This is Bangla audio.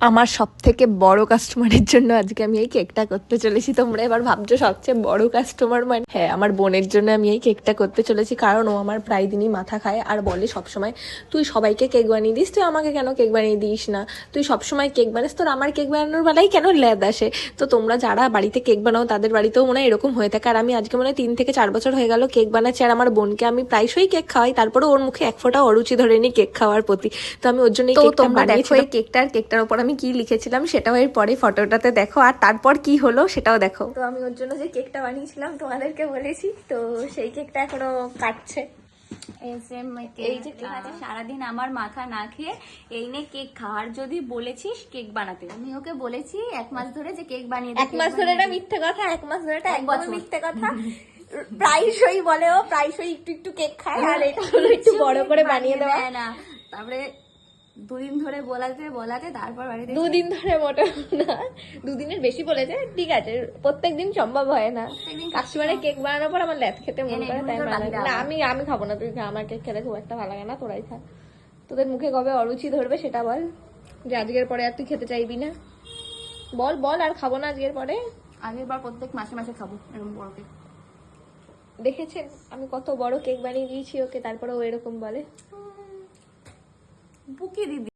আমার সব থেকে বড় কাস্টমারের জন্য আজকে আমি এই কেকটা করতে চলেছি। তোমরা এবার ভাবছো সবচেয়ে বড় কাস্টমার মানে, হ্যাঁ, আমার বোনের জন্য আমি এই কেকটা করতে চলেছি। কারণ ও আমার প্রায় দিনই মাথা খায় আর বলে সবসময়, তুই সবাইকে কেক বানিয়ে দিস, তুই আমাকে কেন কেক বানিয়ে দিস না, তুই সবসময় কেক বানাস, তোর আমার কেক বানানোর বেলায় কেন ল্যাদ আসে। তো তোমরা যারা বাড়িতে কেক বানাও তাদের বাড়িতেও মনে হয় এরকম হয়ে থাকে। আর আমি আজকে মনে হয় 3 থেকে 4 বছর হয়ে গেল কেক বানাচ্ছি। আর আমার বোনকে আমি প্রায়শই কেক খাওয়াই, তারপরে ওর মুখে এক ফোঁটা অরুচি ধরেনি কেক খাওয়ার প্রতি। তো আমি ওর জন্য তোমরা দেখো এই কেকটার উপর আমি কি লিখেছিলাম সেটাও এর পরে ফটোটাতে দেখো, আর তারপর কি হলো সেটাও দেখো। তো আমি ওর জন্য যে কেকটা বানিয়েছিলাম তোমাদেরকে বলেছি, তো সেই কেকটা এখনো কাটছে। এই যে সারাদিন আমার মাথা না খেয়ে এই নে কেক খাওয়ার, যদি বলেছিস কেক বানাতে, আমি ওকে বলেছি 1 মাস ধরে যে কেক বানিয়ে 1 মাস ধরে এটা মিথ্যে কথা, 1 মাস ধরে এটা একদম মিথ্যে কথা। প্রায়শই বলে, ও প্রায়শই একটু একটু কেক খায়, আর এটা হলো একটু বড় করে বানিয়ে দেওয়া না। তারপরে 2 দিন ধরে বলাতে তারপর বাড়িতে 2 দিন ধরে মোটা না, 2 দিনের বেশি বলেছে। ঠিক আছে, প্রত্যেকদিন সম্ভব হয় না। কাস্টমারে কেক বানানোর পর আমার ল্যাদ খেতে মন করে, তাই না। আমি খাবো না, তুই খা, আমার কেক খেতে খুব একটা ভালো লাগে না, তোরাই খা। তোদের মুখে কবে অরুচি ধরবে সেটা বল, যে আজকের পরে আর তুই খেতে চাইবি না। বল আর খাবো না আজকের পরে। আগের বার প্রত্যেক মাসে মাসে খাবো এরকম বড় কেক। দেখেছেন আমি কত বড় কেক বানিয়ে দিয়েছি ওকে, তারপরে ও এরকম বলে। বুকে দিদি।